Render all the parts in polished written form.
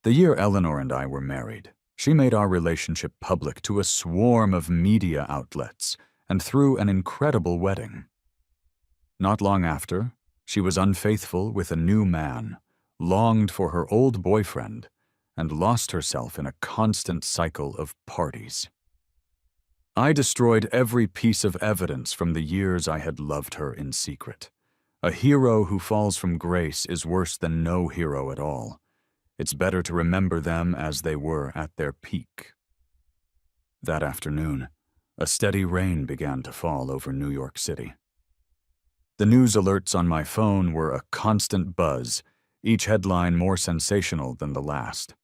The year Eleanor and I were married, she made our relationship public to a swarm of media outlets and threw an incredible wedding. Not long after, she was unfaithful with a new man, longed for her old boyfriend, and lost herself in a constant cycle of parties. I destroyed every piece of evidence from the years I had loved her in secret. A hero who falls from grace is worse than no hero at all. It's better to remember them as they were at their peak. That afternoon, a steady rain began to fall over New York City. The news alerts on my phone were a constant buzz, each headline more sensational than the last.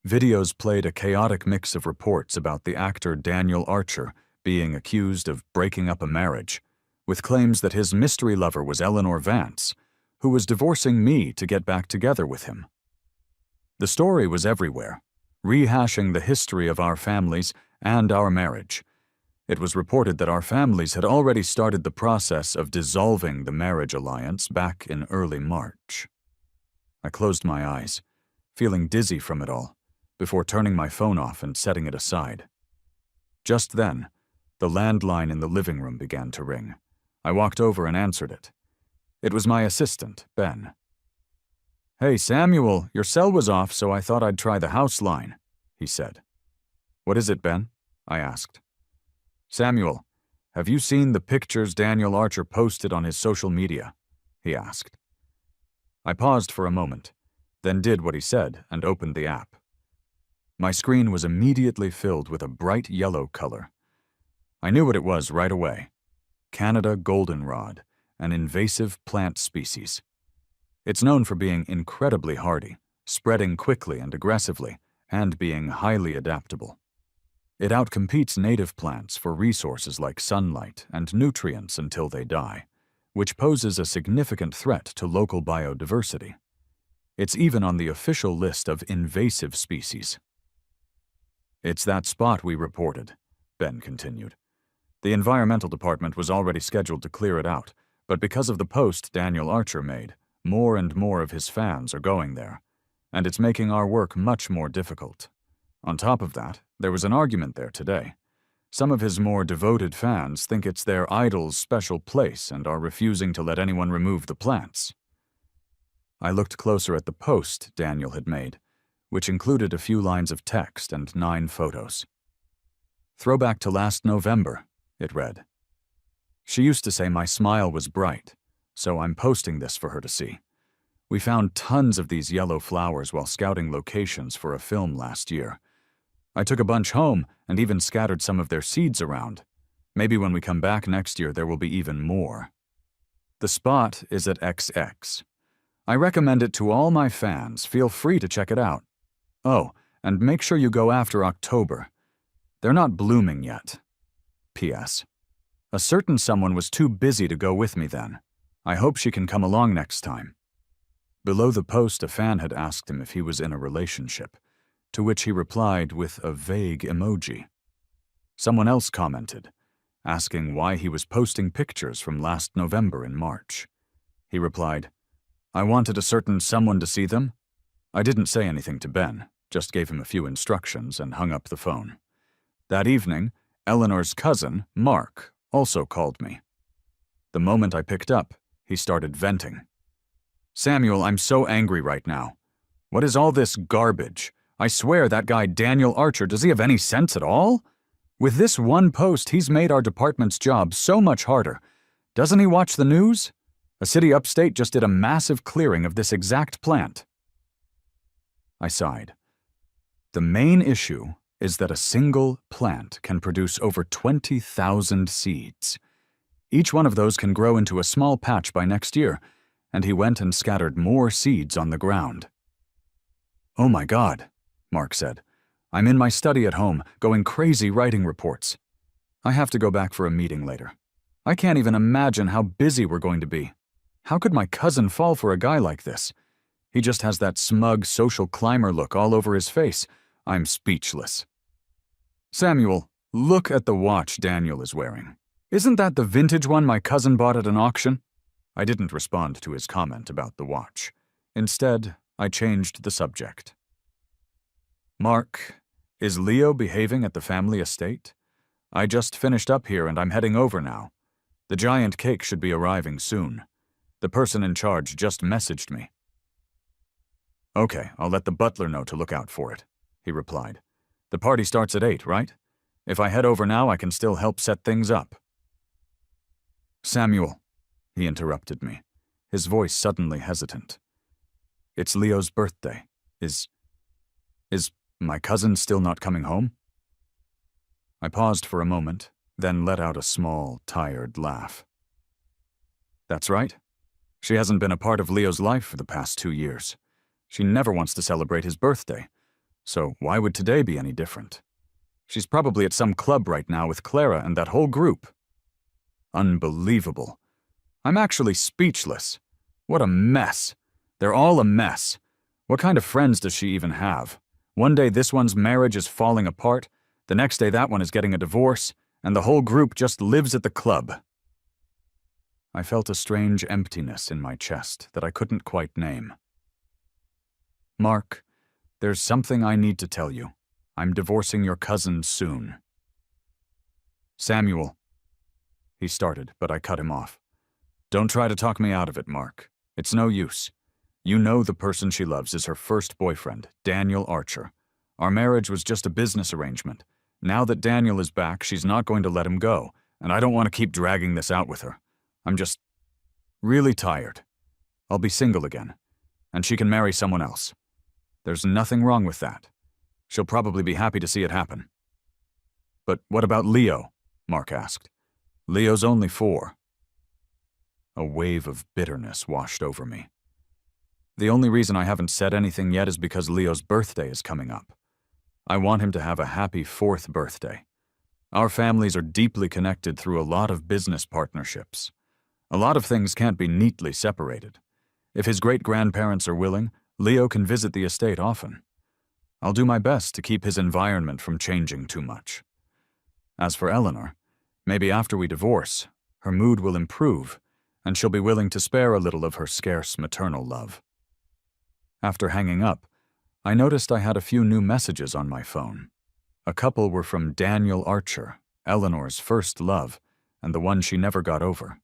Videos played a chaotic mix of reports about the actor Daniel Archer being accused of breaking up a marriage, with claims that his mystery lover was Eleanor Vance, who was divorcing me to get back together with him. The story was everywhere, rehashing the history of our families and our marriage. It was reported that our families had already started the process of dissolving the marriage alliance back in early March. I closed my eyes, feeling dizzy from it all, before turning my phone off and setting it aside. Just then, the landline in the living room began to ring. I walked over and answered it. It was my assistant, Ben. "Hey, Samuel, your cell was off, so I thought I'd try the house line," he said. "What is it, Ben?" I asked. "Samuel, have you seen the pictures Daniel Archer posted on his social media?" he asked. I paused for a moment, then did what he said and opened the app. My screen was immediately filled with a bright yellow color. I knew what it was right away. Canada goldenrod, an invasive plant species. It's known for being incredibly hardy, spreading quickly and aggressively, and being highly adaptable. It outcompetes native plants for resources like sunlight and nutrients until they die, which poses a significant threat to local biodiversity. It's even on the official list of invasive species. "It's that spot we reported," Ben continued. "The environmental department was already scheduled to clear it out, but because of the post Daniel Archer made, more and more of his fans are going there, and it's making our work much more difficult. On top of that, there was an argument there today. Some of his more devoted fans think it's their idol's special place and are refusing to let anyone remove the plants." I looked closer at the post Daniel had made, which included a few lines of text and 9 photos. "Throwback to last November," it read. "She used to say my smile was bright, so I'm posting this for her to see. We found tons of these yellow flowers while scouting locations for a film last year. I took a bunch home and even scattered some of their seeds around. Maybe when we come back next year there will be even more. The spot is at XX. I recommend it to all my fans. Feel free to check it out. Oh, and make sure you go after October. They're not blooming yet. P.S. A certain someone was too busy to go with me then. I hope she can come along next time." Below the post, a fan had asked him if he was in a relationship, to which he replied with a vague emoji. Someone else commented, asking why he was posting pictures from last November and March. He replied, "I wanted a certain someone to see them." I didn't say anything to Ben, just gave him a few instructions and hung up the phone. That evening, Eleanor's cousin, Mark, also called me. The moment I picked up, he started venting. "Samuel, I'm so angry right now. What is all this garbage? I swear that guy Daniel Archer, does he have any sense at all? With this one post, he's made our department's job so much harder. Doesn't he watch the news? A city upstate just did a massive clearing of this exact plant." I sighed. The main issue is that a single plant can produce over 20,000 seeds. Each one of those can grow into a small patch by next year, and he went and scattered more seeds on the ground. "Oh my God," Mark said. "I'm in my study at home, going crazy writing reports. I have to go back for a meeting later. I can't even imagine how busy we're going to be. How could my cousin fall for a guy like this? He just has that smug social climber look all over his face. I'm speechless." "Samuel, look at the watch Daniel is wearing. Isn't that the vintage one my cousin bought at an auction?" I didn't respond to his comment about the watch. Instead, I changed the subject. Mark, is Leo behaving at the family estate? I just finished up here and I'm heading over now. The giant cake should be arriving soon. The person in charge just messaged me. Okay, I'll let the butler know to look out for it, he replied. The party starts at 8, right? If I head over now, I can still help set things up. Samuel, he interrupted me, his voice suddenly hesitant. It's Leo's birthday. Is my cousin still not coming home? I paused for a moment, then let out a small, tired laugh. That's right. She hasn't been a part of Leo's life for the past 2 years. She never wants to celebrate his birthday, so why would today be any different? She's probably at some club right now with Clara and that whole group. Unbelievable. I'm actually speechless. What a mess. They're all a mess. What kind of friends does she even have? One day this one's marriage is falling apart, the next day that one is getting a divorce, and the whole group just lives at the club. I felt a strange emptiness in my chest that I couldn't quite name. Mark, there's something I need to tell you. I'm divorcing your cousin soon. Samuel. He started, but I cut him off. Don't try to talk me out of it, Mark. It's no use. You know the person she loves is her first boyfriend, Daniel Archer. Our marriage was just a business arrangement. Now that Daniel is back, she's not going to let him go, and I don't want to keep dragging this out with her. I'm just really tired. I'll be single again, and she can marry someone else. There's nothing wrong with that. She'll probably be happy to see it happen. But what about Leo? Mark asked. Leo's only 4. A wave of bitterness washed over me. The only reason I haven't said anything yet is because Leo's birthday is coming up. I want him to have a happy 4th birthday. Our families are deeply connected through a lot of business partnerships. A lot of things can't be neatly separated. If his great-grandparents are willing, Leo can visit the estate often. I'll do my best to keep his environment from changing too much. As for Eleanor, maybe after we divorce, her mood will improve, and she'll be willing to spare a little of her scarce maternal love. After hanging up, I noticed I had a few new messages on my phone. A couple were from Daniel Archer, Eleanor's first love, and the one she never got over.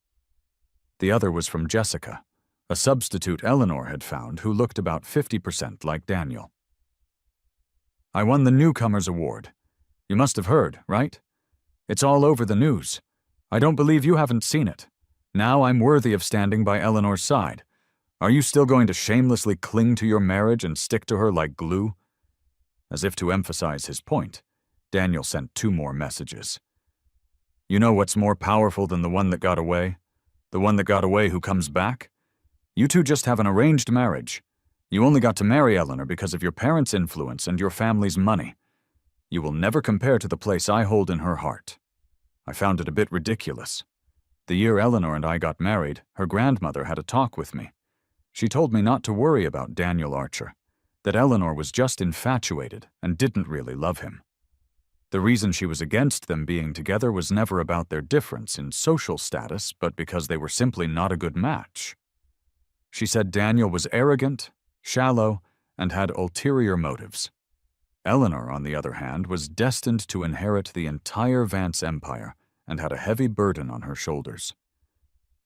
The other was from Jessica, a substitute Eleanor had found who looked about 50% like Daniel. I won the Newcomers Award. You must have heard, right? It's all over the news. I don't believe you haven't seen it. Now I'm worthy of standing by Eleanor's side. Are you still going to shamelessly cling to your marriage and stick to her like glue? As if to emphasize his point, Daniel sent 2 more messages. You know what's more powerful than the one that got away? The one that got away who comes back? You two just have an arranged marriage. You only got to marry Eleanor because of your parents' influence and your family's money. You will never compare to the place I hold in her heart. I found it a bit ridiculous. The year Eleanor and I got married, her grandmother had a talk with me. She told me not to worry about Daniel Archer, that Eleanor was just infatuated and didn't really love him. The reason she was against them being together was never about their difference in social status, but because they were simply not a good match. She said Daniel was arrogant, shallow, and had ulterior motives. Eleanor, on the other hand, was destined to inherit the entire Vance empire and had a heavy burden on her shoulders.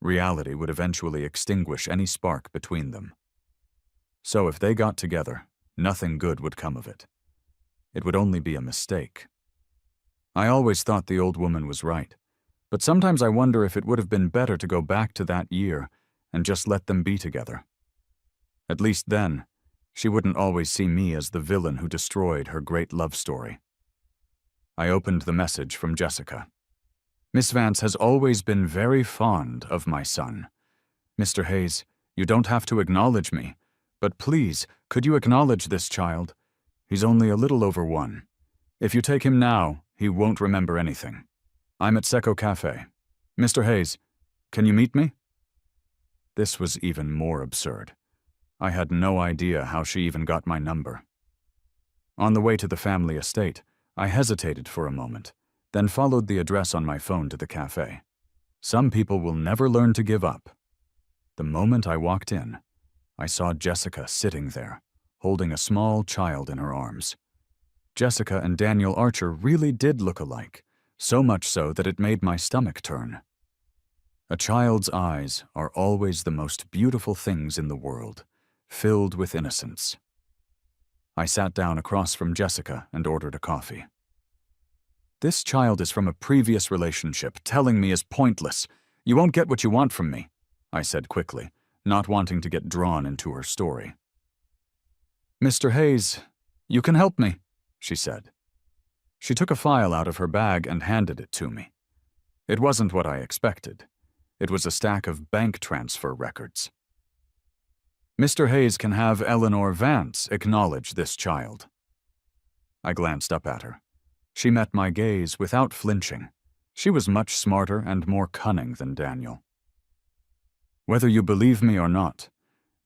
Reality would eventually extinguish any spark between them. So if they got together, nothing good would come of it. It would only be a mistake. I always thought the old woman was right, but sometimes I wonder if it would have been better to go back to that year and just let them be together. At least then, she wouldn't always see me as the villain who destroyed her great love story. I opened the message from Jessica. Miss Vance has always been very fond of my son. Mr. Hayes, you don't have to acknowledge me, but please, could you acknowledge this child? He's only a little over 1. If you take him now, he won't remember anything. I'm at Seco Cafe. Mr. Hayes, can you meet me? This was even more absurd. I had no idea how she even got my number. On the way to the family estate, I hesitated for a moment, then followed the address on my phone to the cafe. Some people will never learn to give up. The moment I walked in, I saw Jessica sitting there, holding a small child in her arms. Jessica and Daniel Archer really did look alike, so much so that it made my stomach turn. A child's eyes are always the most beautiful things in the world, filled with innocence. I sat down across from Jessica and ordered a coffee. "This child is from a previous relationship. Telling me is pointless. You won't get what you want from me," I said quickly, not wanting to get drawn into her story. "Mr. Hayes, you can help me," she said. She took a file out of her bag and handed it to me. It wasn't what I expected. It was a stack of bank transfer records. "Mr. Hayes can have Eleanor Vance acknowledge this child." I glanced up at her. She met my gaze without flinching. She was much smarter and more cunning than Daniel. "Whether you believe me or not,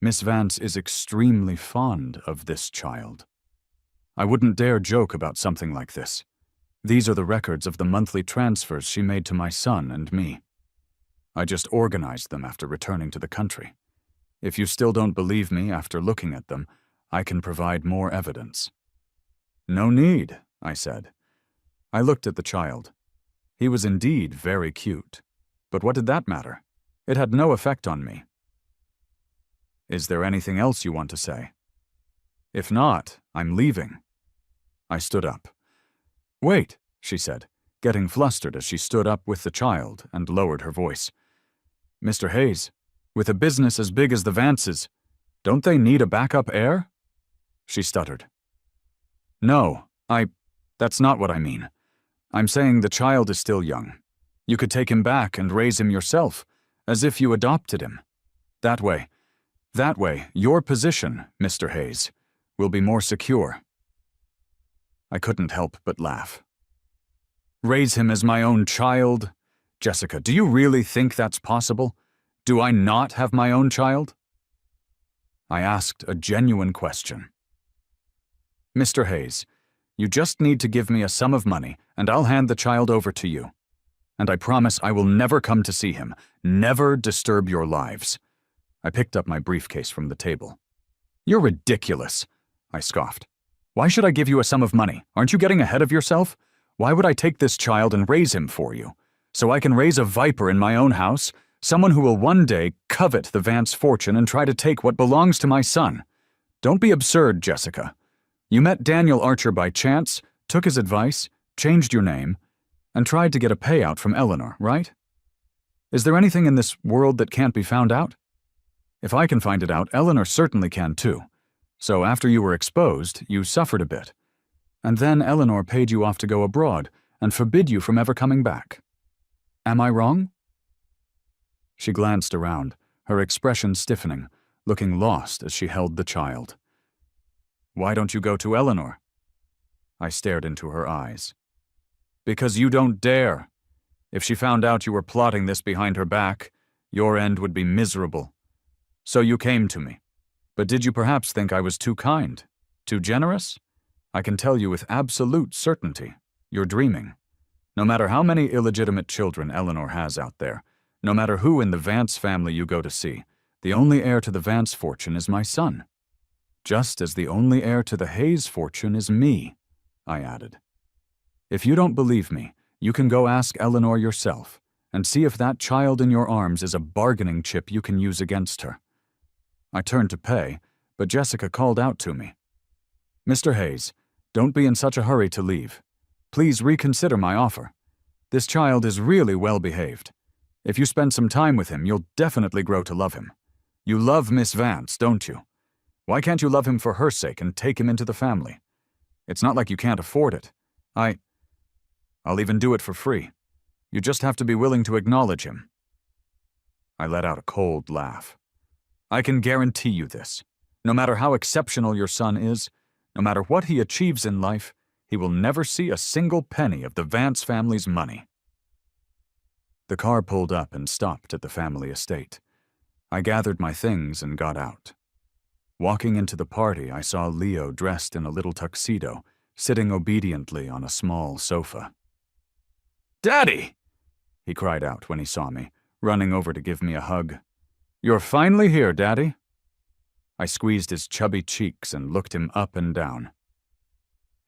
Miss Vance is extremely fond of this child. I wouldn't dare joke about something like this. These are the records of the monthly transfers she made to my son and me. I just organized them after returning to the country. If you still don't believe me after looking at them, I can provide more evidence." "No need," I said. I looked at the child. He was indeed very cute. But what did that matter? It had no effect on me. "Is there anything else you want to say?" "If not, I'm leaving." I stood up. "Wait," she said, getting flustered as she stood up with the child and lowered her voice. "Mr. Hayes, with a business as big as the Vances, don't they need a backup heir?" She stuttered. "No, that's not what I mean. I'm saying the child is still young. You could take him back and raise him yourself, as if you adopted him. That way, your position, Mr. Hayes, will be more secure." I couldn't help but laugh. "Raise him as my own child? Jessica, do you really think that's possible? Do I not have my own child?" I asked a genuine question. "Mr. Hayes, you just need to give me a sum of money, and I'll hand the child over to you. And I promise I will never come to see him, never disturb your lives." I picked up my briefcase from the table. "You're ridiculous," I scoffed. "Why should I give you a sum of money? Aren't you getting ahead of yourself? Why would I take this child and raise him for you? So I can raise a viper in my own house, someone who will one day covet the Vance fortune and try to take what belongs to my son. Don't be absurd, Jessica. You met Daniel Archer by chance, took his advice, changed your name, and tried to get a payout from Eleanor, right? Is there anything in this world that can't be found out? If I can find it out, Eleanor certainly can too. So after you were exposed, you suffered a bit. And then Eleanor paid you off to go abroad and forbid you from ever coming back. Am I wrong?" She glanced around, her expression stiffening, looking lost as she held the child. "Why don't you go to Eleanor?" I stared into her eyes. "Because you don't dare. If she found out you were plotting this behind her back, your end would be miserable. So you came to me. But did you perhaps think I was too kind? Too generous? I can tell you with absolute certainty, you're dreaming. No matter how many illegitimate children Eleanor has out there, no matter who in the Vance family you go to see, the only heir to the Vance fortune is my son. Just as the only heir to the Hayes fortune is me," I added. "If you don't believe me, you can go ask Eleanor yourself and see if that child in your arms is a bargaining chip you can use against her." I turned to pay, but Jessica called out to me. "Mr. Hayes, don't be in such a hurry to leave. Please reconsider my offer. This child is really well behaved. If you spend some time with him, you'll definitely grow to love him. You love Miss Vance, don't you? Why can't you love him for her sake and take him into the family? It's not like you can't afford it. I'll even do it for free. You just have to be willing to acknowledge him." I let out a cold laugh. "I can guarantee you this. No matter how exceptional your son is, no matter what he achieves in life, he will never see a single penny of the Vance family's money." The car pulled up and stopped at the family estate. I gathered my things and got out. Walking into the party, I saw Leo dressed in a little tuxedo, sitting obediently on a small sofa. "Daddy!" he cried out when he saw me, running over to give me a hug. "You're finally here, Daddy." I squeezed his chubby cheeks and looked him up and down.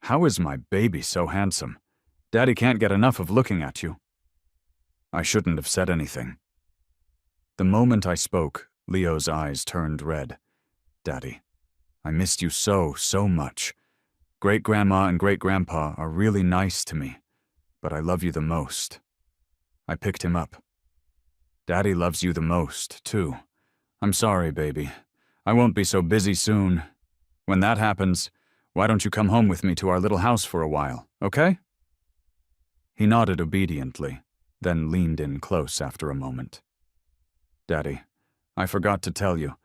How is my baby so handsome? Daddy can't get enough of looking at you. I shouldn't have said anything. The moment I spoke, Leo's eyes turned red. Daddy, I missed you so much. Great-grandma and great-grandpa are really nice to me, but I love you the most. I picked him up. Daddy loves you the most, too. I'm sorry, baby. I won't be so busy soon. When that happens, why don't you come home with me to our little house for a while, okay? He nodded obediently, then leaned in close after a moment. Daddy, I forgot to tell you,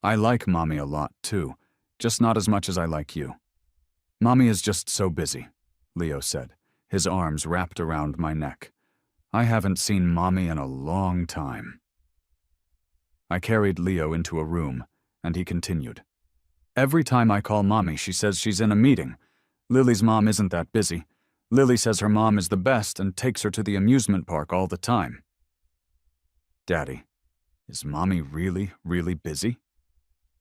I like Mommy a lot, too, just not as much as I like you. Mommy is just so busy, Leo said, his arms wrapped around my neck. I haven't seen Mommy in a long time. I carried Leo into a room, and he continued. Every time I call Mommy, she says she's in a meeting. Lily's mom isn't that busy. Lily says her mom is the best and takes her to the amusement park all the time. Daddy, is Mommy really busy?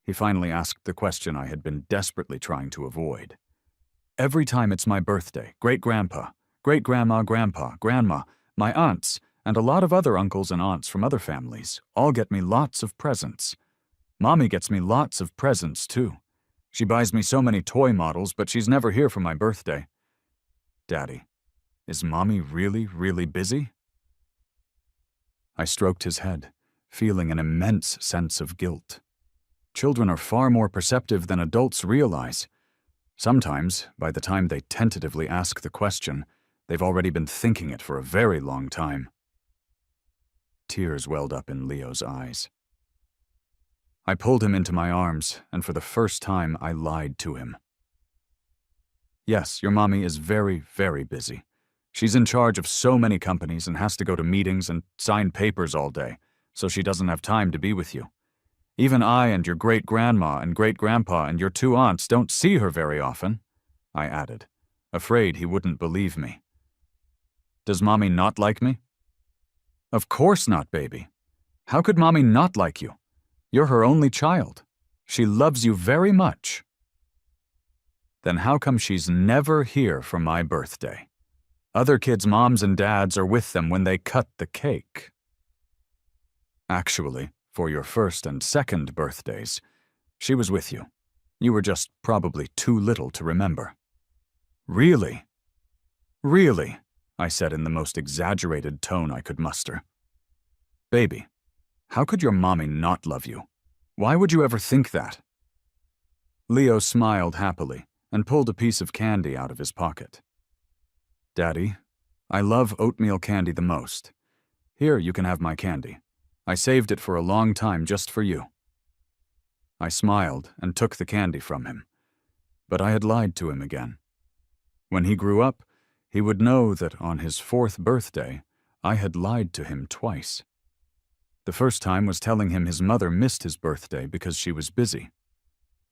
He finally asked the question I had been desperately trying to avoid. Every time it's my birthday, great-grandpa, great-grandma, grandpa, grandma, my aunts, and a lot of other uncles and aunts from other families all get me lots of presents. Mommy gets me lots of presents, too. She buys me so many toy models, but she's never here for my birthday. Daddy, is Mommy really busy? I stroked his head, feeling an immense sense of guilt. Children are far more perceptive than adults realize. Sometimes, by the time they tentatively ask the question, they've already been thinking it for a very long time. Tears welled up in Leo's eyes. I pulled him into my arms, and for the first time I lied to him. Yes, your mommy is very busy. She's in charge of so many companies and has to go to meetings and sign papers all day, so she doesn't have time to be with you. Even I and your great-grandma and great-grandpa and your two aunts don't see her very often, I added, afraid he wouldn't believe me. Does Mommy not like me? Of course not, baby. How could Mommy not like you? You're her only child. She loves you very much. Then how come she's never here for my birthday? Other kids' moms and dads are with them when they cut the cake. Actually, for your first and second birthdays, she was with you. You were just probably too little to remember. Really? Really? I said in the most exaggerated tone I could muster. Baby, how could your mommy not love you? Why would you ever think that? Leo smiled happily and pulled a piece of candy out of his pocket. Daddy, I love oatmeal candy the most. Here, you can have my candy. I saved it for a long time just for you. I smiled and took the candy from him, but I had lied to him again. When he grew up, he would know that on his 4th birthday, I had lied to him twice. The first time was telling him his mother missed his birthday because she was busy.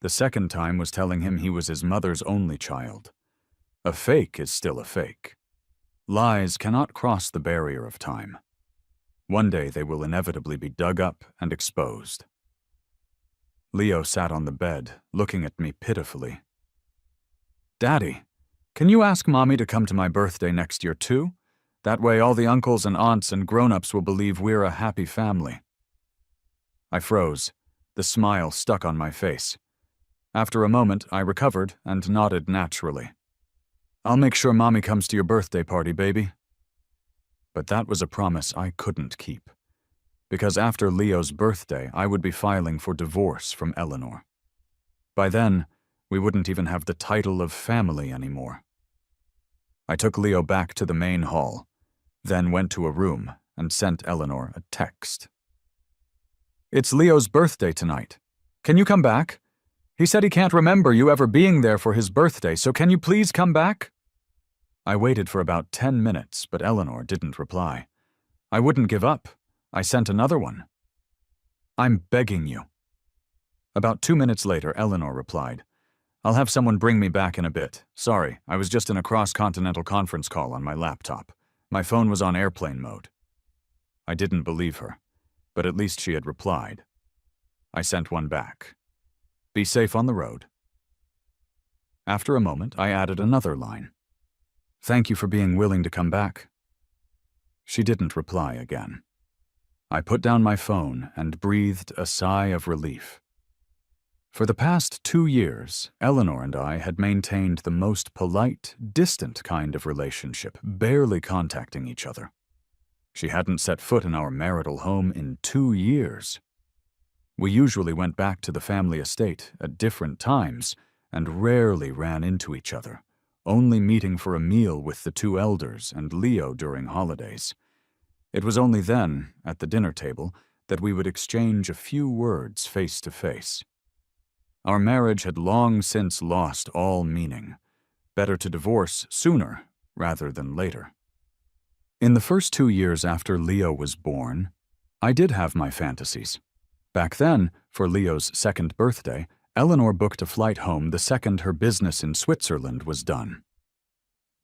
The second time was telling him he was his mother's only child. A fake is still a fake. Lies cannot cross the barrier of time. One day they will inevitably be dug up and exposed. Leo sat on the bed, looking at me pitifully. Daddy, can you ask Mommy to come to my birthday next year too? That way all the uncles and aunts and grown-ups will believe we're a happy family. I froze. The smile stuck on my face. After a moment, I recovered and nodded naturally. I'll make sure Mommy comes to your birthday party, baby. But that was a promise I couldn't keep, because after Leo's birthday, I would be filing for divorce from Eleanor. By then, we wouldn't even have the title of family anymore. I took Leo back to the main hall, then went to a room and sent Eleanor a text. It's Leo's birthday tonight. Can you come back? He said he can't remember you ever being there for his birthday, so can you please come back? I waited for about 10 minutes, but Eleanor didn't reply. I wouldn't give up. I sent another one. I'm begging you. About 2 minutes later, Eleanor replied, I'll have someone bring me back in a bit. Sorry, I was just in a cross-continental conference call on my laptop. My phone was on airplane mode. I didn't believe her, but at least she had replied. I sent one back. Be safe on the road. After a moment, I added another line. "Thank you for being willing to come back." She didn't reply again. I put down my phone and breathed a sigh of relief. For the past 2 years, Eleanor and I had maintained the most polite, distant kind of relationship, barely contacting each other. She hadn't set foot in our marital home in 2 years. We usually went back to the family estate at different times and rarely ran into each other, only meeting for a meal with the 2 elders and Leo during holidays. It was only then, at the dinner table, that we would exchange a few words face to face. Our marriage had long since lost all meaning. Better to divorce sooner rather than later. In the first 2 years after Leo was born, I did have my fantasies. Back then, for Leo's 2nd birthday, Eleanor booked a flight home the second her business in Switzerland was done.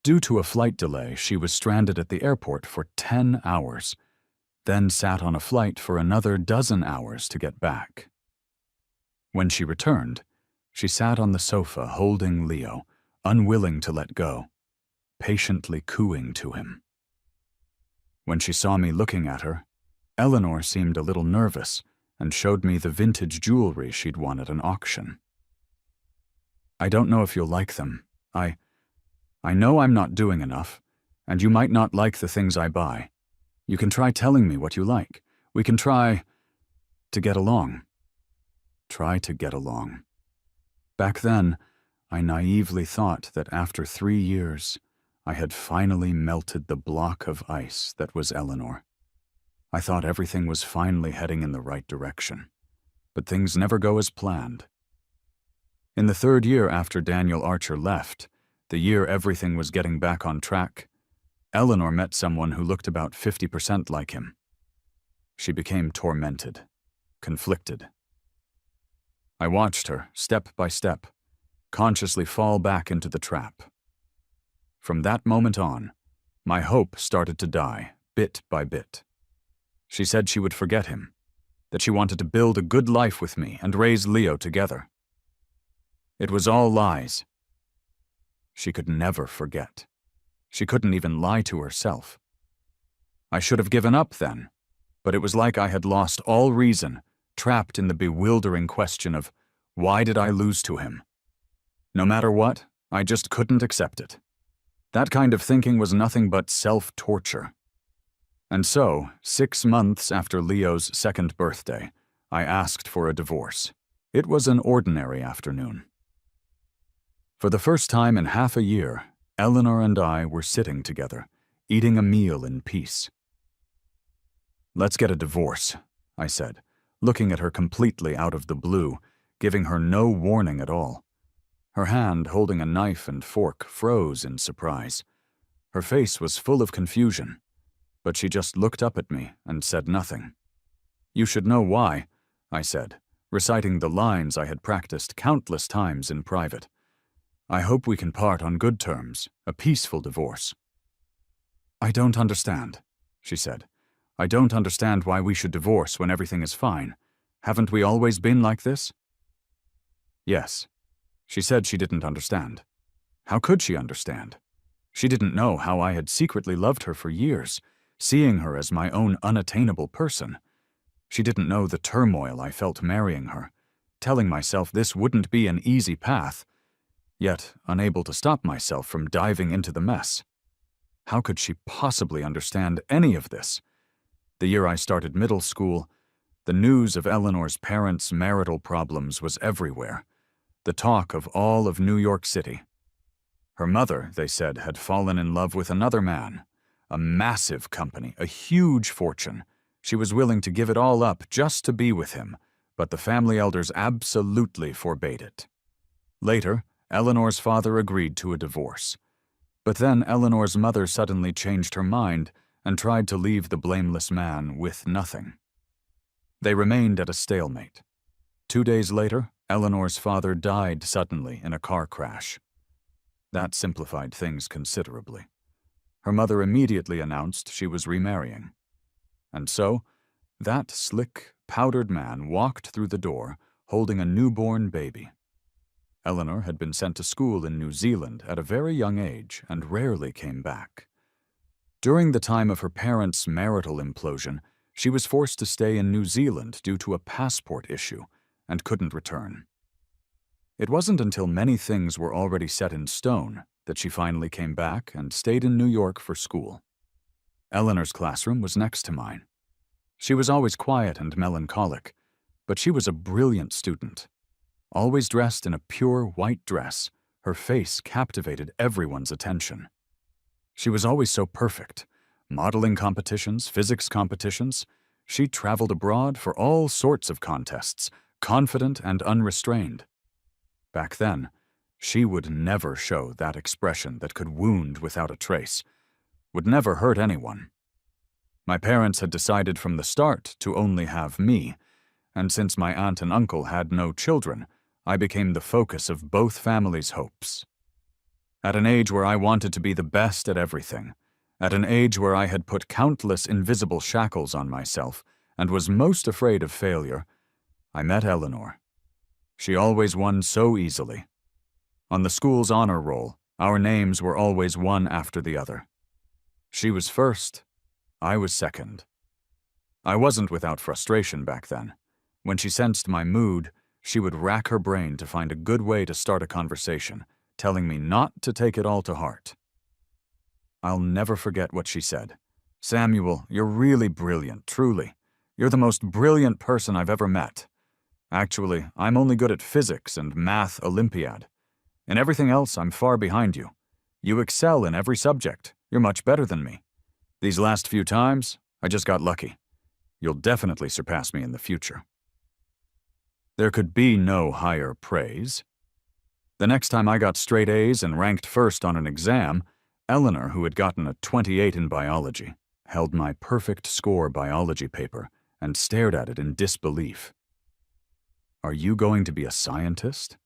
Due to a flight delay, she was stranded at the airport for 10 hours, then sat on a flight for another dozen hours to get back. When she returned, she sat on the sofa holding Leo, unwilling to let go, patiently cooing to him. When she saw me looking at her, Eleanor seemed a little nervous and showed me the vintage jewelry she'd won at an auction. "I don't know if you'll like them. I know I'm not doing enough, and you might not like the things I buy. You can try telling me what you like. We can try to get along." Try to get along. Back then, I naively thought that after 3 years, I had finally melted the block of ice that was Eleanor. I thought everything was finally heading in the right direction, but things never go as planned. In the 3rd year after Daniel Archer left, the year everything was getting back on track, Eleanor met someone who looked about 50% like him. She became tormented, conflicted. I watched her, step by step, consciously fall back into the trap. From that moment on, my hope started to die, bit by bit. She said she would forget him, that she wanted to build a good life with me and raise Leo together. It was all lies. She could never forget. She couldn't even lie to herself. I should have given up then, but it was like I had lost all reason, trapped in the bewildering question of, why did I lose to him? No matter what, I just couldn't accept it. That kind of thinking was nothing but self-torture. And so, 6 months after Leo's 2nd birthday, I asked for a divorce. It was an ordinary afternoon. For the first time in half a year, Eleanor and I were sitting together, eating a meal in peace. "Let's get a divorce," I said, looking at her completely out of the blue, giving her no warning at all. Her hand, holding a knife and fork, froze in surprise. Her face was full of confusion, but she just looked up at me and said nothing. "You should know why," I said, reciting the lines I had practiced countless times in private. "I hope we can part on good terms, a peaceful divorce." "I don't understand," she said. "I don't understand why we should divorce when everything is fine. Haven't we always been like this?" Yes. She said she didn't understand. How could she understand? She didn't know how I had secretly loved her for years, seeing her as my own unattainable person. She didn't know the turmoil I felt marrying her, telling myself this wouldn't be an easy path, yet unable to stop myself from diving into the mess. How could she possibly understand any of this? The year I started middle school, the news of Eleanor's parents' marital problems was everywhere, the talk of all of New York City. Her mother, they said, had fallen in love with another man, a massive company, a huge fortune. She was willing to give it all up just to be with him, but the family elders absolutely forbade it. Later, Eleanor's father agreed to a divorce. But then Eleanor's mother suddenly changed her mind and tried to leave the blameless man with nothing. They remained at a stalemate. 2 days later, Eleanor's father died suddenly in a car crash. That simplified things considerably. Her mother immediately announced she was remarrying. And so, that slick, powdered man walked through the door holding a newborn baby. Eleanor had been sent to school in New Zealand at a very young age and rarely came back. During the time of her parents' marital implosion, she was forced to stay in New Zealand due to a passport issue and couldn't return. It wasn't until many things were already set in stone that she finally came back and stayed in New York for school. Eleanor's classroom was next to mine. She was always quiet and melancholic, but she was a brilliant student. Always dressed in a pure white dress, her face captivated everyone's attention. She was always so perfect. Modeling competitions, physics competitions. She traveled abroad for all sorts of contests, confident and unrestrained. Back then, she would never show that expression that could wound without a trace, would never hurt anyone. My parents had decided from the start to only have me, and since my aunt and uncle had no children, I became the focus of both families' hopes. At an age where I wanted to be the best at everything, at an age where I had put countless invisible shackles on myself and was most afraid of failure, I met Eleanor. She always won so easily. On the school's honor roll, our names were always one after the other. She was first, I was second. I wasn't without frustration back then. When she sensed my mood, she would rack her brain to find a good way to start a conversation, telling me not to take it all to heart. I'll never forget what she said. "Samuel, you're really brilliant, truly. You're the most brilliant person I've ever met. Actually, I'm only good at physics and math Olympiad. In everything else, I'm far behind you. You excel in every subject. You're much better than me. These last few times, I just got lucky. You'll definitely surpass me in the future." There could be no higher praise. The next time I got straight A's and ranked first on an exam, Eleanor, who had gotten a 28 in biology, held my perfect score biology paper and stared at it in disbelief. "Are you going to be a scientist?"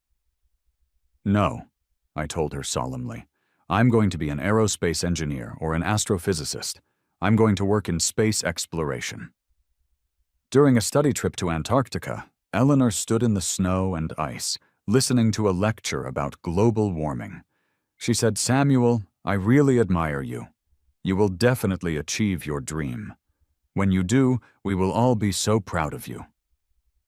"No," I told her solemnly. "I'm going to be an aerospace engineer or an astrophysicist. I'm going to work in space exploration." During a study trip to Antarctica, Eleanor stood in the snow and ice, listening to a lecture about global warming. She said, "Samuel, I really admire you. You will definitely achieve your dream. When you do, we will all be so proud of you."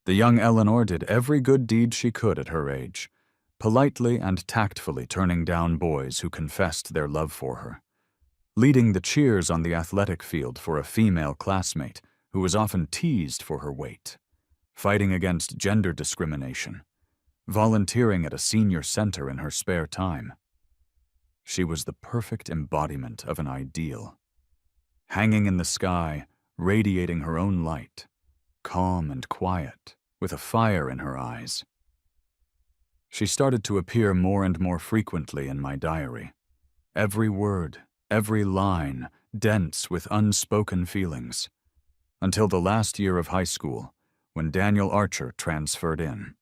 The young Eleanor did every good deed she could at her age, politely and tactfully turning down boys who confessed their love for her, leading the cheers on the athletic field for a female classmate who was often teased for her weight, fighting against gender discrimination, volunteering at a senior center in her spare time. She was the perfect embodiment of an ideal, hanging in the sky, radiating her own light, calm and quiet, with a fire in her eyes. She started to appear more and more frequently in my diary. Every word, every line, dense with unspoken feelings, until the last year of high school, when Daniel Archer transferred in.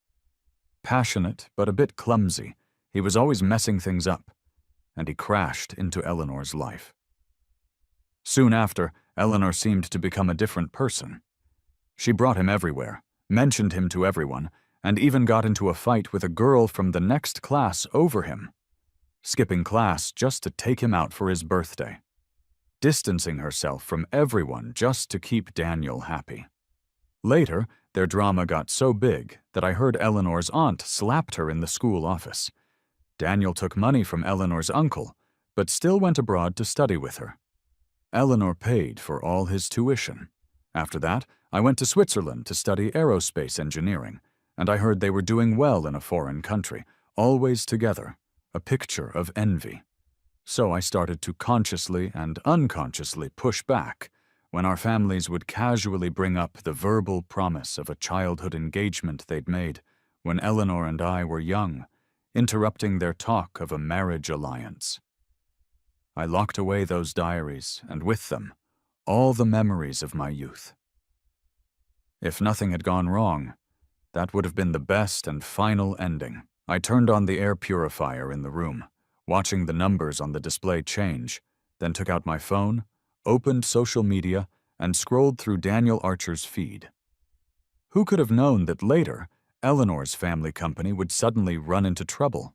Passionate, but a bit clumsy, he was always messing things up, and he crashed into Eleanor's life. Soon after, Eleanor seemed to become a different person. She brought him everywhere, mentioned him to everyone, and even got into a fight with a girl from the next class over him, skipping class just to take him out for his birthday, distancing herself from everyone just to keep Daniel happy. Later, their drama got so big that I heard Eleanor's aunt slapped her in the school office. Daniel took money from Eleanor's uncle, but still went abroad to study with her. Eleanor paid for all his tuition. After that, I went to Switzerland to study aerospace engineering, and I heard they were doing well in a foreign country, always together, a picture of envy. So I started to consciously and unconsciously push back when our families would casually bring up the verbal promise of a childhood engagement they'd made when Eleanor and I were young, interrupting their talk of a marriage alliance. I locked away those diaries, and with them, all the memories of my youth. If nothing had gone wrong, that would have been the best and final ending. I turned on the air purifier in the room, watching the numbers on the display change, then took out my phone, opened social media, and scrolled through Daniel Archer's feed. Who could have known that later, Eleanor's family company would suddenly run into trouble.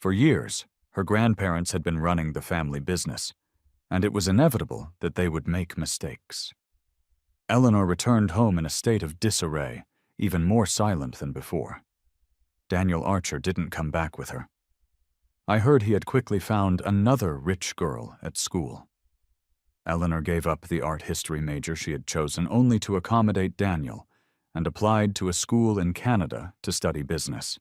For years, her grandparents had been running the family business, and it was inevitable that they would make mistakes. Eleanor returned home in a state of disarray, even more silent than before. Daniel Archer didn't come back with her. I heard he had quickly found another rich girl at school. Eleanor gave up the art history major she had chosen only to accommodate Daniel and applied to a school in Canada to study business.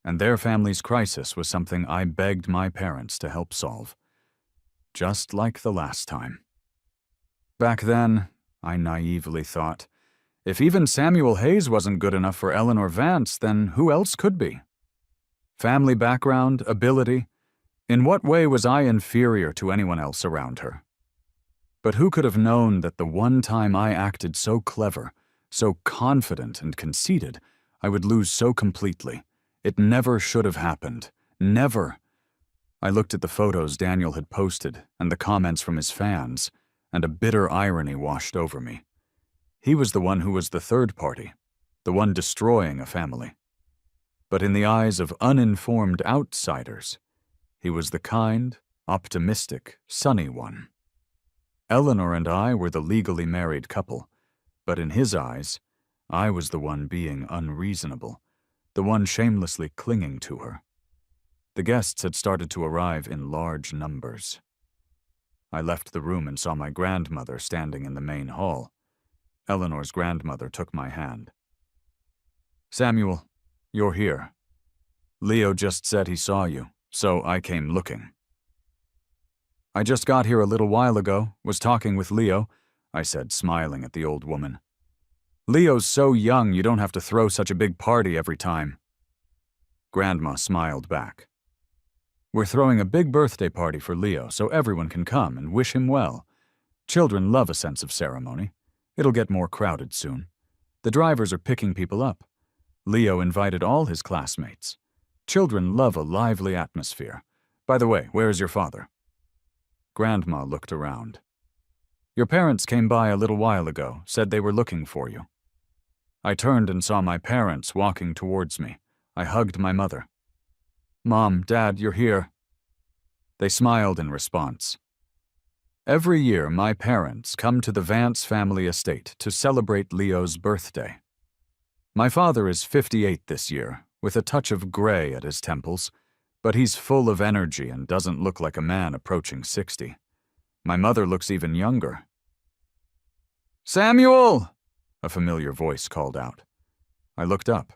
And their family's crisis was something I begged my parents to help solve. Just like the last time. Back then, I naively thought, if even Samuel Hayes wasn't good enough for Eleanor Vance, then who else could be? Family background, ability, in what way was I inferior to anyone else around her? But who could have known that the one time I acted so clever, so confident and conceited, I would lose so completely? It never should have happened. Never. I looked at the photos Daniel had posted and the comments from his fans, and a bitter irony washed over me. He was the one who was the third party, the one destroying a family. But in the eyes of uninformed outsiders, he was the kind, optimistic, sunny one. Eleanor and I were the legally married couple, but in his eyes, I was the one being unreasonable, the one shamelessly clinging to her. The guests had started to arrive in large numbers. I left the room and saw my grandmother standing in the main hall. Eleanor's grandmother took my hand. "Samuel, you're here. Leo just said he saw you, so I came looking." "I just got here a little while ago, was talking with Leo," I said, smiling at the old woman. "Leo's so young you don't have to throw such a big party every time." Grandma smiled back. "We're throwing a big birthday party for Leo so everyone can come and wish him well. Children love a sense of ceremony. It'll get more crowded soon. The drivers are picking people up. Leo invited all his classmates. Children love a lively atmosphere. By the way, where is your father?" Grandma looked around. "Your parents came by a little while ago, said they were looking for you." I turned and saw my parents walking towards me. I hugged my mother. "Mom, Dad, you're here." They smiled in response. Every year, my parents come to the Vance family estate to celebrate Leo's birthday. My father is 58 this year, with a touch of gray at his temples, but he's full of energy and doesn't look like a man approaching 60. My mother looks even younger. "Samuel!" a familiar voice called out. I looked up.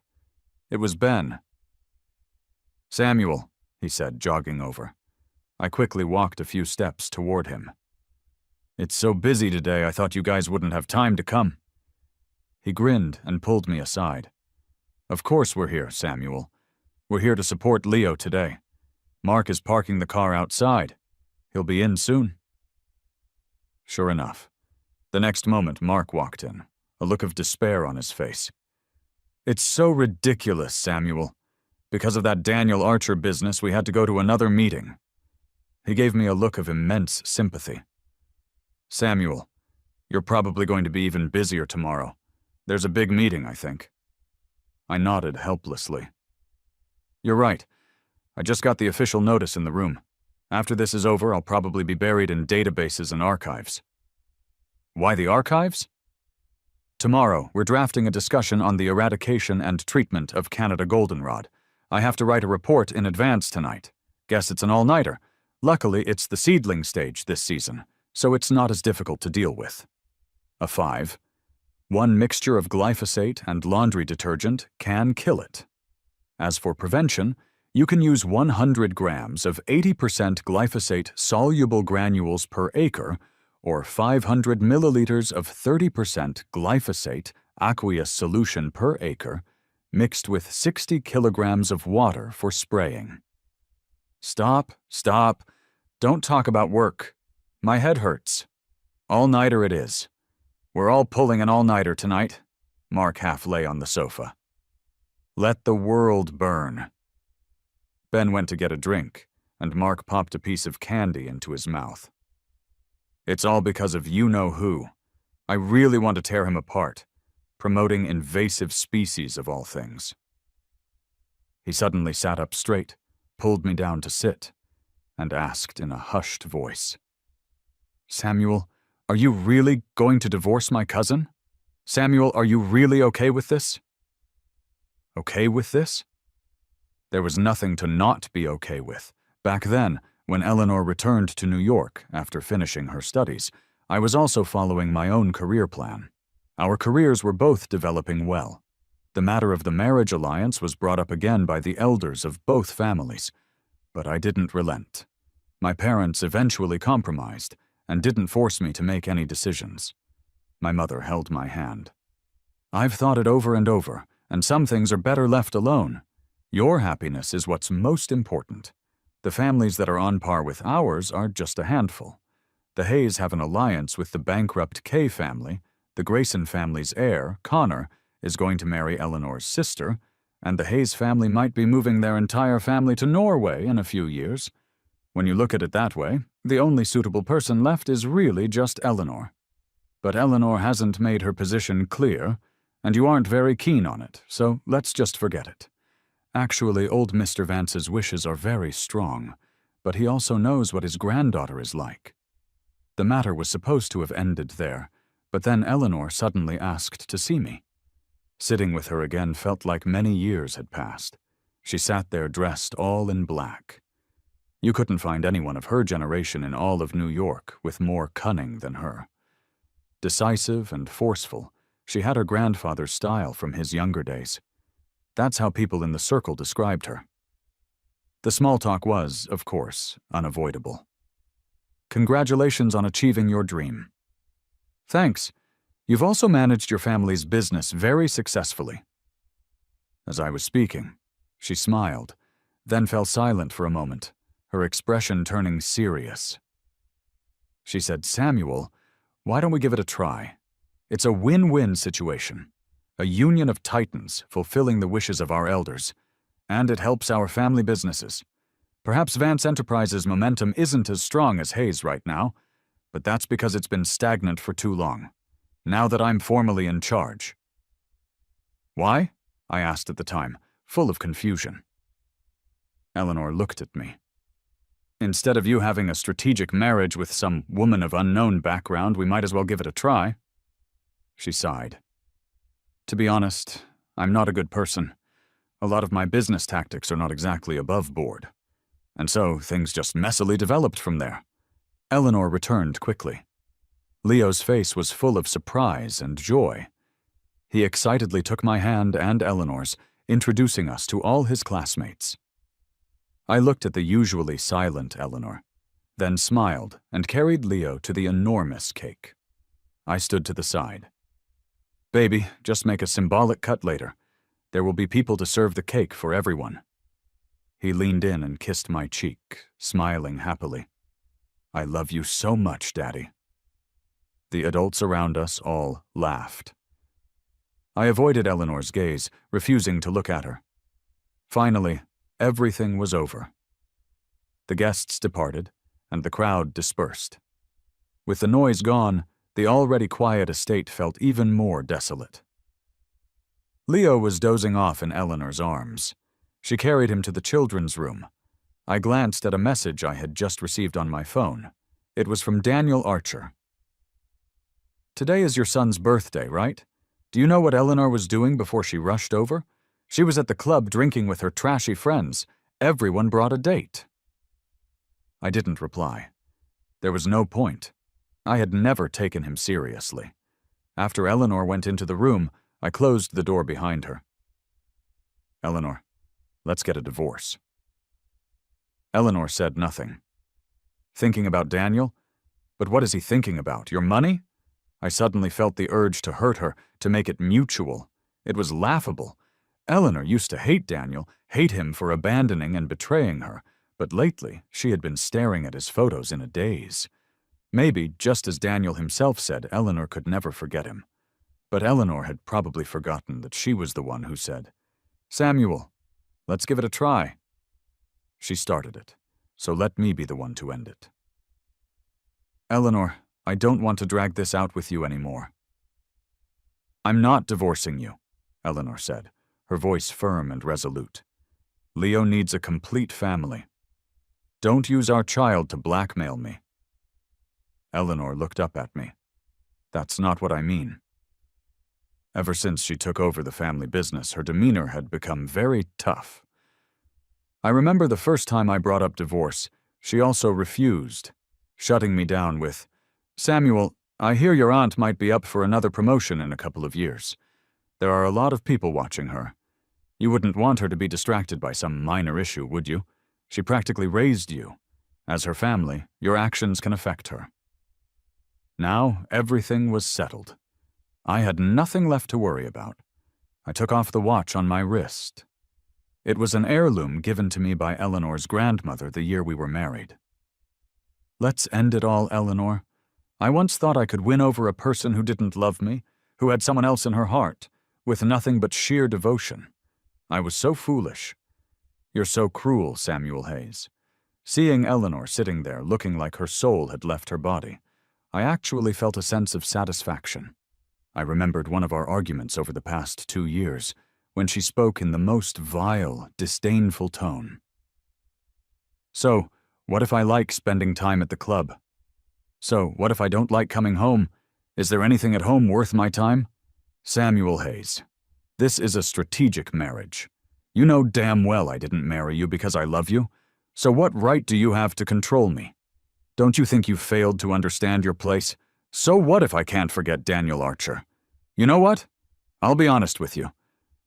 It was Ben. "Samuel," he said, jogging over. I quickly walked a few steps toward him. "It's so busy today, I thought you guys wouldn't have time to come." He grinned and pulled me aside. "Of course we're here, Samuel. We're here to support Leo today. Mark is parking the car outside. He'll be in soon." Sure enough, the next moment Mark walked in, a look of despair on his face. "It's so ridiculous, Samuel. Because of that Daniel Archer business, we had to go to another meeting." He gave me a look of immense sympathy. "Samuel, you're probably going to be even busier tomorrow. There's a big meeting, I think." I nodded helplessly. "You're right. I just got the official notice in the room. After this is over, I'll probably be buried in databases and archives." "Why the archives?" "Tomorrow, we're drafting a discussion on the eradication and treatment of Canada goldenrod. I have to write a report in advance tonight. Guess it's an all-nighter. Luckily, it's the seedling stage this season, so it's not as difficult to deal with." A 5. One mixture of glyphosate and laundry detergent can kill it. As for prevention, you can use 100 grams of 80% glyphosate soluble granules per acre or 500 milliliters of 30% glyphosate aqueous solution per acre mixed with 60 kilograms of water for spraying. Stop. Don't talk about work. My head hurts. All-nighter it is. We're all pulling an all-nighter tonight. Mark half lay on the sofa. Let the world burn. Ben went to get a drink, and Mark popped a piece of candy into his mouth. It's all because of you-know-who. I really want to tear him apart. promoting invasive species of all things. He suddenly sat up straight, pulled me down to sit, and asked in a hushed voice, "Samuel, are you really going to divorce my cousin? Samuel, are you really okay with this?" Okay with this? There was nothing to not be okay with. Back then, when Eleanor returned to New York after finishing her studies, I was also following my own career plan. Our careers were both developing well. The matter of the marriage alliance was brought up again by the elders of both families, but I didn't relent. My parents eventually compromised and didn't force me to make any decisions. My mother held my hand. "I've thought it over and over, and some things are better left alone. Your happiness is what's most important. The families that are on par with ours are just a handful. The Hayes have an alliance with the bankrupt Kay family, the Grayson family's heir, Connor, is going to marry Eleanor's sister, and the Hayes family might be moving their entire family to Norway in a few years. When you look at it that way, the only suitable person left is really just Eleanor. But Eleanor hasn't made her position clear, and you aren't very keen on it, so let's just forget it. Actually, old Mr. Vance's wishes are very strong, but he also knows what his granddaughter is like." The matter was supposed to have ended there, but then Eleanor suddenly asked to see me. Sitting with her again felt like many years had passed. She sat there dressed all in black. You couldn't find anyone of her generation in all of New York with more cunning than her. Decisive and forceful, she had her grandfather's style from his younger days. That's how people in the circle described her. The small talk was, of course, unavoidable. "Congratulations on achieving your dream." "Thanks. You've also managed your family's business very successfully." As I was speaking, she smiled, then fell silent for a moment, her expression turning serious. She said, "Samuel, why don't we give it a try? It's a win-win situation. A union of titans fulfilling the wishes of our elders, and it helps our family businesses. Perhaps Vance Enterprises' momentum isn't as strong as Hayes right now, but that's because it's been stagnant for too long. Now that I'm formally in charge." "Why?" I asked at the time, full of confusion. Eleanor looked at me. "Instead of you having a strategic marriage with some woman of unknown background, we might as well give it a try." She sighed. "To be honest, I'm not a good person. A lot of my business tactics are not exactly above board. And so things just messily developed from there." Eleanor returned quickly. Leo's face was full of surprise and joy. He excitedly took my hand and Eleanor's, introducing us to all his classmates. I looked at the usually silent Eleanor, then smiled and carried Leo to the enormous cake. I stood to the side. "Baby, just make a symbolic cut later. There will be people to serve the cake for everyone." He leaned in and kissed my cheek, smiling happily. "I love you so much, Daddy." The adults around us all laughed. I avoided Eleanor's gaze, refusing to look at her. Finally, everything was over. The guests departed, and the crowd dispersed. With the noise gone, the already quiet estate felt even more desolate. Leo was dozing off in Eleanor's arms. She carried him to the children's room. I glanced at a message I had just received on my phone. It was from Daniel Archer. "Today is your son's birthday, right? Do you know what Eleanor was doing before she rushed over? She was at the club drinking with her trashy friends. Everyone brought a date." I didn't reply. There was no point. I had never taken him seriously. After Eleanor went into the room, I closed the door behind her. "Eleanor, let's get a divorce." Eleanor said nothing. "Thinking about Daniel? But what is he thinking about? Your money?" I suddenly felt the urge to hurt her, to make it mutual. It was laughable. Eleanor used to hate Daniel, hate him for abandoning and betraying her, but lately she had been staring at his photos in a daze. Maybe, just as Daniel himself said, Eleanor could never forget him. But Eleanor had probably forgotten that she was the one who said, "Samuel, let's give it a try." She started it, so let me be the one to end it. "Eleanor, I don't want to drag this out with you anymore." I'm not divorcing you, Eleanor said, her voice firm and resolute. Leo needs a complete family. Don't use our child to blackmail me. Eleanor looked up at me. That's not what I mean. Ever since she took over the family business, her demeanor had become very tough. I remember the first time I brought up divorce, she also refused, shutting me down with, "Samuel, I hear your aunt might be up for another promotion in a couple of years. There are a lot of people watching her. You wouldn't want her to be distracted by some minor issue, would you? She practically raised you. As her family, your actions can affect her." Now, everything was settled. I had nothing left to worry about. I took off the watch on my wrist. It was an heirloom given to me by Eleanor's grandmother the year we were married. Let's end it all, Eleanor. I once thought I could win over a person who didn't love me, who had someone else in her heart, with nothing but sheer devotion. I was so foolish. You're so cruel, Samuel Hayes. Seeing Eleanor sitting there looking like her soul had left her body, I actually felt a sense of satisfaction. I remembered one of our arguments over the past 2 years, when she spoke in the most vile, disdainful tone. So, what if I like spending time at the club? So, what if I don't like coming home? Is there anything at home worth my time? Samuel Hayes, this is a strategic marriage. You know damn well I didn't marry you because I love you, so what right do you have to control me? Don't you think you've failed to understand your place? So what if I can't forget Daniel Archer? You know what? I'll be honest with you.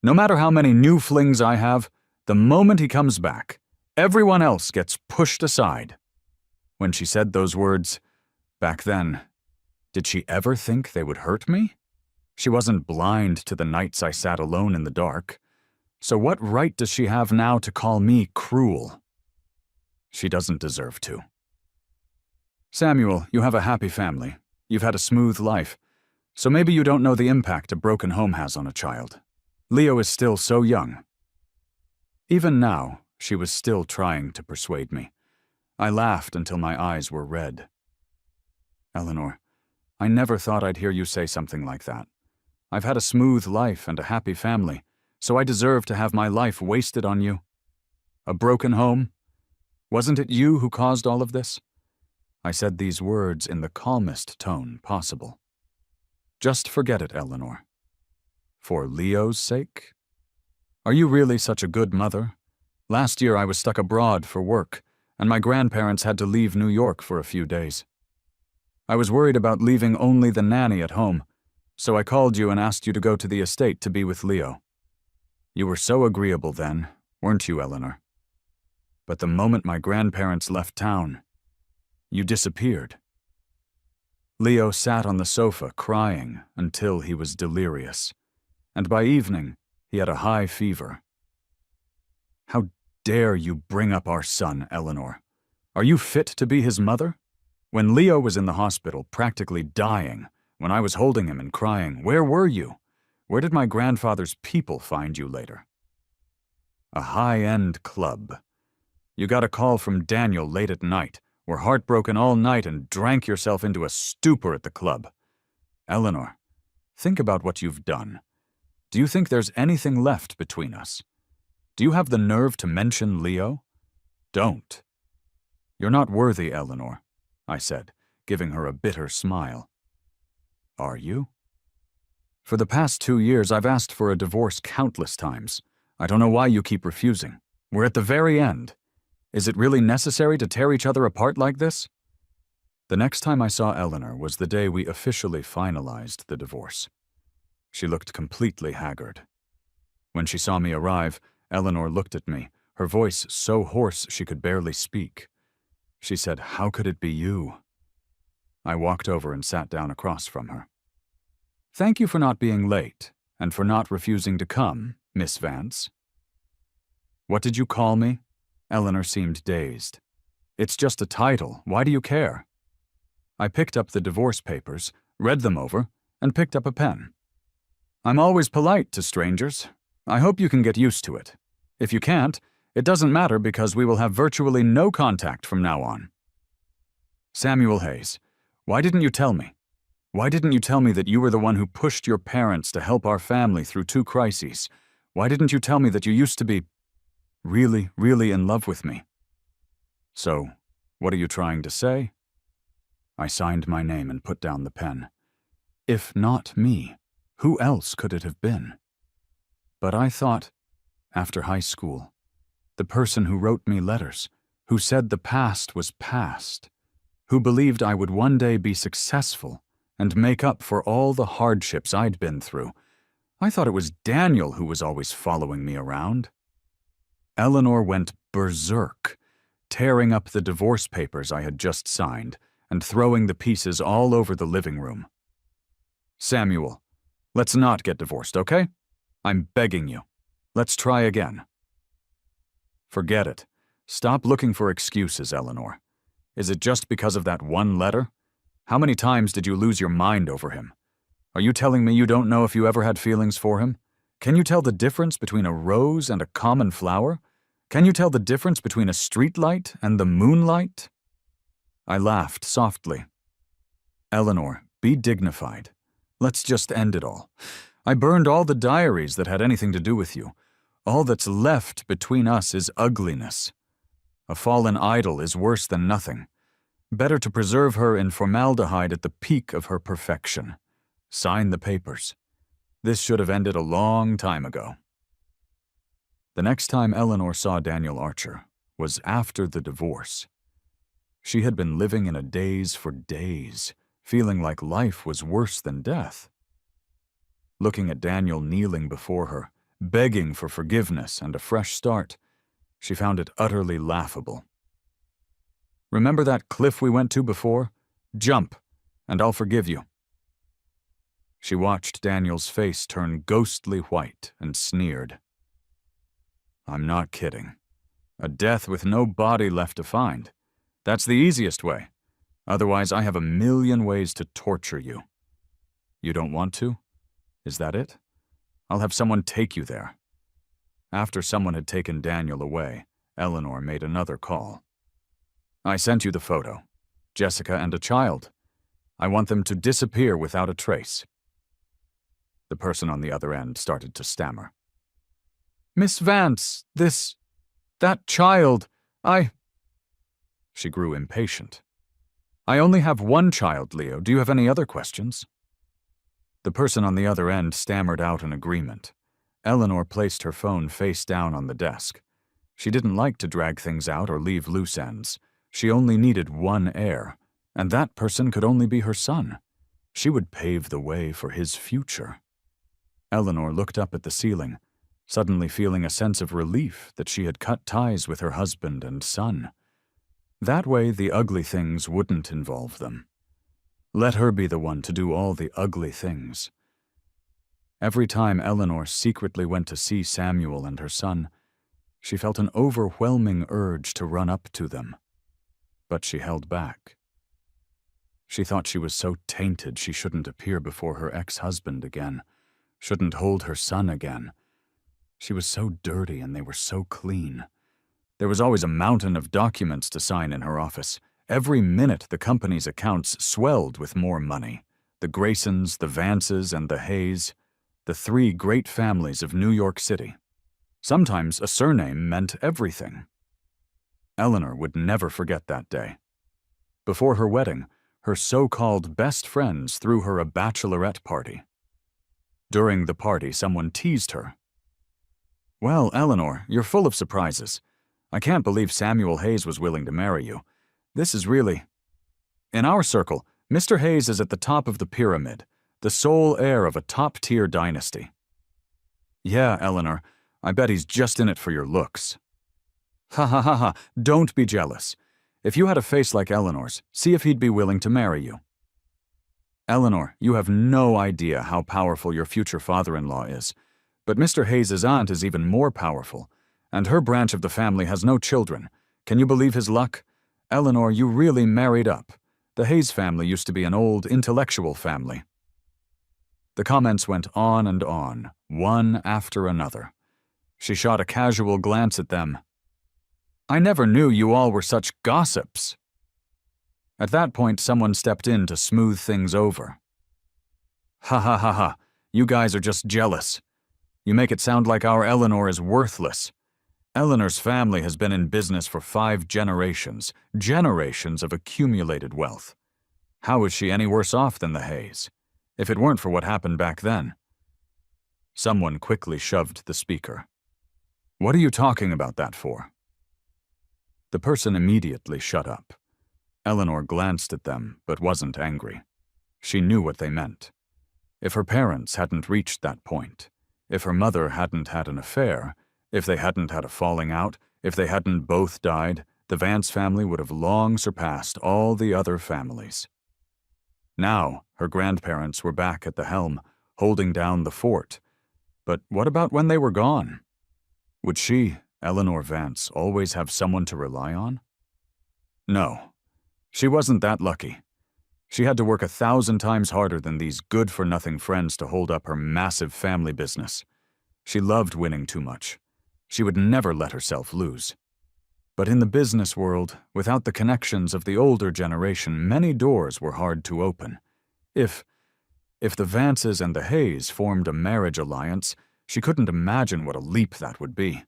No matter how many new flings I have, the moment he comes back, everyone else gets pushed aside. When she said those words, back then, did she ever think they would hurt me? She wasn't blind to the nights I sat alone in the dark. So what right does she have now to call me cruel? She doesn't deserve to. Samuel, you have a happy family. You've had a smooth life. So maybe you don't know the impact a broken home has on a child. Leo is still so young. Even now, she was still trying to persuade me. I laughed until my eyes were red. Eleanor, I never thought I'd hear you say something like that. I've had a smooth life and a happy family, so I deserve to have my life wasted on you. A broken home? Wasn't it you who caused all of this? I said these words in the calmest tone possible. Just forget it, Eleanor. For Leo's sake? Are you really such a good mother? Last year I was stuck abroad for work, and my grandparents had to leave New York for a few days. I was worried about leaving only the nanny at home, so I called you and asked you to go to the estate to be with Leo. You were so agreeable then, weren't you, Eleanor? But the moment my grandparents left town, you disappeared. Leo sat on the sofa crying until he was delirious, and by evening he had a high fever. How dare you bring up our son, Eleanor? Are you fit to be his mother? When Leo was in the hospital, practically dying, when I was holding him and crying, where were you? Where did my grandfather's people find you later? A high-end club. You got a call from Daniel late at night, were heartbroken all night and drank yourself into a stupor at the club. Eleanor, think about what you've done. Do you think there's anything left between us? Do you have the nerve to mention Leo? Don't. You're not worthy, Eleanor, I said, giving her a bitter smile. Are you? For the past 2 years, I've asked for a divorce countless times. I don't know why you keep refusing. We're at the very end. Is it really necessary to tear each other apart like this? The next time I saw Eleanor was the day we officially finalized the divorce. She looked completely haggard. When she saw me arrive, Eleanor looked at me, her voice so hoarse she could barely speak. She said, "How could it be you?" I walked over and sat down across from her. "Thank you for not being late, and for not refusing to come, Miss Vance." "What did you call me?" Eleanor seemed dazed. "It's just a title. Why do you care?" I picked up the divorce papers, read them over, and picked up a pen. "I'm always polite to strangers. I hope you can get used to it. If you can't, it doesn't matter because we will have virtually no contact from now on." "Samuel Hayes, why didn't you tell me? Why didn't you tell me that you were the one who pushed your parents to help our family through 2 crises? Why didn't you tell me that you used to be really, really in love with me? So, what are you trying to say? I signed my name and put down the pen. If not me, who else could it have been? But I thought, after high school, the person who wrote me letters, who said the past was past, who believed I would one day be successful and make up for all the hardships I'd been through, I thought it was Daniel who was always following me around. Eleanor went berserk, tearing up the divorce papers I had just signed and throwing the pieces all over the living room. Samuel, let's not get divorced, okay? I'm begging you. Let's try again. Forget it. Stop looking for excuses, Eleanor. Is it just because of that one letter? How many times did you lose your mind over him? Are you telling me you don't know if you ever had feelings for him? Can you tell the difference between a rose and a common flower? Can you tell the difference between a streetlight and the moonlight? I laughed softly. Eleanor, be dignified. Let's just end it all. I burned all the diaries that had anything to do with you. All that's left between us is ugliness. A fallen idol is worse than nothing. Better to preserve her in formaldehyde at the peak of her perfection. Sign the papers. This should have ended a long time ago. The next time Eleanor saw Daniel Archer was after the divorce. She had been living in a daze for days, feeling like life was worse than death. Looking at Daniel kneeling before her, begging for forgiveness and a fresh start, she found it utterly laughable. Remember that cliff we went to before? Jump, and I'll forgive you. She watched Daniel's face turn ghostly white and sneered. I'm not kidding. A death with no body left to find. That's the easiest way. Otherwise, I have a million ways to torture you. You don't want to? Is that it? I'll have someone take you there. After someone had taken Daniel away, Eleanor made another call. I sent you the photo. Jessica and a child. I want them to disappear without a trace. The person on the other end started to stammer. Miss Vance, that child, She grew impatient. I only have one child, Leo. Do you have any other questions? The person on the other end stammered out an agreement. Eleanor placed her phone face down on the desk. She didn't like to drag things out or leave loose ends. She only needed one heir, and that person could only be her son. She would pave the way for his future. Eleanor looked up at the ceiling, suddenly feeling a sense of relief that she had cut ties with her husband and son. That way the ugly things wouldn't involve them. Let her be the one to do all the ugly things. Every time Eleanor secretly went to see Samuel and her son, she felt an overwhelming urge to run up to them. But she held back. She thought she was so tainted she shouldn't appear before her ex-husband again, shouldn't hold her son again. She was so dirty and they were so clean. There was always a mountain of documents to sign in her office. Every minute the company's accounts swelled with more money. The Graysons, the Vances, and the Hays, the 3 great families of New York City. Sometimes a surname meant everything. Eleanor would never forget that day. Before her wedding, her so-called best friends threw her a bachelorette party. During the party, someone teased her. Well, Eleanor, you're full of surprises. I can't believe Samuel Hayes was willing to marry you. This is really... In our circle, Mr. Hayes is at the top of the pyramid, the sole heir of a top-tier dynasty. Yeah, Eleanor, I bet he's just in it for your looks. Ha ha ha ha, don't be jealous. If you had a face like Eleanor's, see if he'd be willing to marry you. Eleanor, you have no idea how powerful your future father-in-law is. But Mr. Hayes' aunt is even more powerful, and her branch of the family has no children. Can you believe his luck? Eleanor, you really married up. The Hayes family used to be an old, intellectual family. The comments went on and on, one after another. She shot a casual glance at them. I never knew you all were such gossips. At that point, someone stepped in to smooth things over. Ha ha ha ha. You guys are just jealous. You make it sound like our Eleanor is worthless. Eleanor's family has been in business for 5 generations, generations of accumulated wealth. How is she any worse off than the Hayes, if it weren't for what happened back then? Someone quickly shoved the speaker. What are you talking about that for? The person immediately shut up. Eleanor glanced at them, but wasn't angry. She knew what they meant. If her parents hadn't reached that point, if her mother hadn't had an affair, if they hadn't had a falling out, if they hadn't both died, the Vance family would have long surpassed all the other families. Now, her grandparents were back at the helm, holding down the fort. But what about when they were gone? Would she, Eleanor Vance, always have someone to rely on? No, she wasn't that lucky. She had to work 1,000 times harder than these good-for-nothing friends to hold up her massive family business. She loved winning too much. She would never let herself lose. But in the business world, without the connections of the older generation, many doors were hard to open. If the Vances and the Hayes formed a marriage alliance, she couldn't imagine what a leap that would be.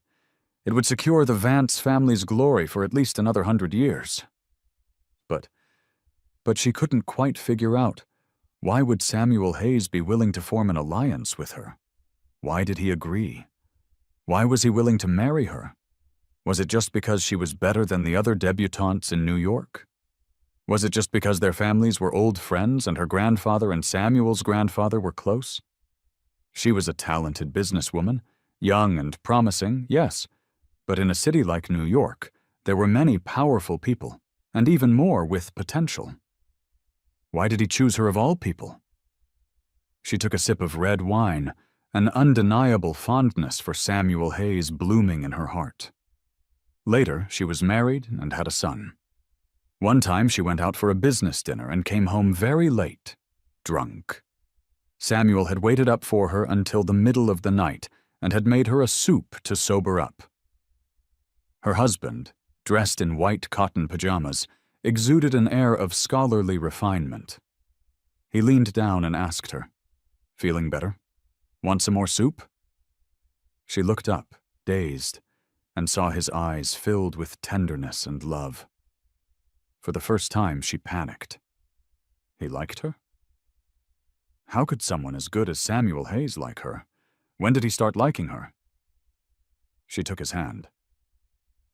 It would secure the Vance family's glory for at least another 100 years. But she couldn't quite figure out, why would Samuel Hayes be willing to form an alliance with her? Why did he agree? Why was he willing to marry her? Was it just because she was better than the other debutantes in New York? Was it just because their families were old friends and her grandfather and Samuel's grandfather were close? She was a talented businesswoman, young and promising, yes, but in a city like New York, there were many powerful people, and even more with potential. Why did he choose her of all people? She took a sip of red wine, an undeniable fondness for Samuel Hayes blooming in her heart. Later, she was married and had a son. One time she went out for a business dinner and came home very late, drunk. Samuel had waited up for her until the middle of the night and had made her a soup to sober up. Her husband, dressed in white cotton pajamas, exuded an air of scholarly refinement. He leaned down and asked her, "Feeling better? Want some more soup?" She looked up, dazed, and saw his eyes filled with tenderness and love. For the first time, she panicked. He liked her? How could someone as good as Samuel Hayes like her? When did he start liking her? She took his hand.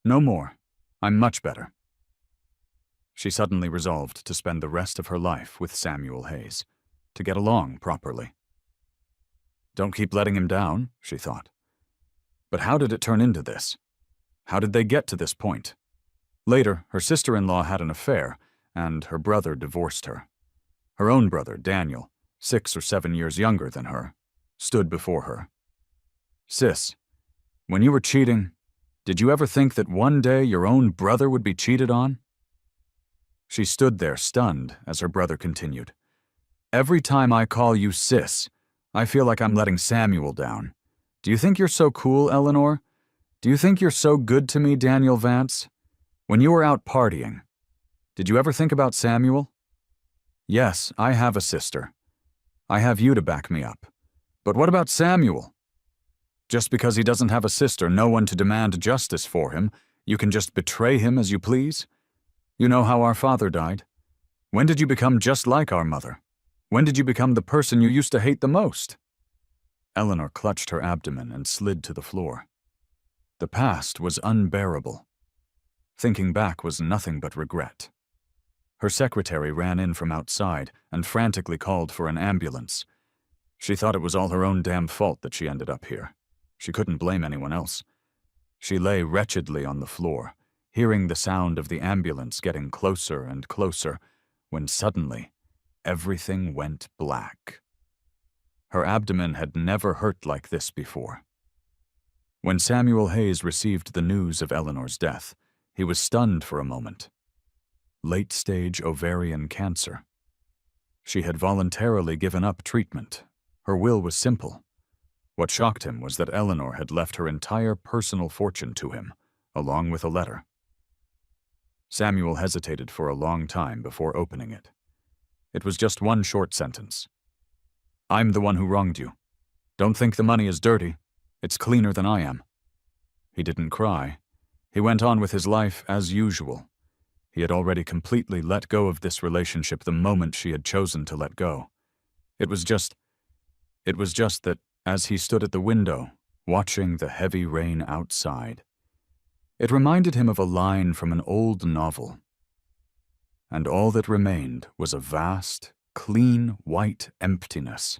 "No more. I'm much better." She suddenly resolved to spend the rest of her life with Samuel Hayes, to get along properly. Don't keep letting him down, she thought. But how did it turn into this? How did they get to this point? Later, her sister-in-law had an affair, and her brother divorced her. Her own brother, Daniel, 6 or 7 years younger than her, stood before her. "Sis, when you were cheating, did you ever think that one day your own brother would be cheated on?" She stood there stunned as her brother continued. "Every time I call you sis, I feel like I'm letting Samuel down. Do you think you're so cool, Eleanor? Do you think you're so good to me, Daniel Vance? When you were out partying, did you ever think about Samuel? Yes, I have a sister. I have you to back me up. But what about Samuel? Just because he doesn't have a sister, no one to demand justice for him, you can just betray him as you please? You know how our father died. When did you become just like our mother? When did you become the person you used to hate the most?" Eleanor clutched her abdomen and slid to the floor. The past was unbearable. Thinking back was nothing but regret. Her secretary ran in from outside and frantically called for an ambulance. She thought it was all her own damn fault that she ended up here. She couldn't blame anyone else. She lay wretchedly on the floor, hearing the sound of the ambulance getting closer and closer, when suddenly, everything went black. Her abdomen had never hurt like this before. When Samuel Hayes received the news of Eleanor's death, he was stunned for a moment. Late-stage ovarian cancer. She had voluntarily given up treatment. Her will was simple. What shocked him was that Eleanor had left her entire personal fortune to him, along with a letter. Samuel hesitated for a long time before opening it. It was just one short sentence. I'm the one who wronged you. Don't think the money is dirty. It's cleaner than I am." He didn't cry. He went on with his life as usual. He had already completely let go of this relationship the moment she had chosen to let go. It was just that, as he stood at the window, watching the heavy rain outside, it reminded him of a line from an old novel. "And all that remained was a vast, clean white emptiness,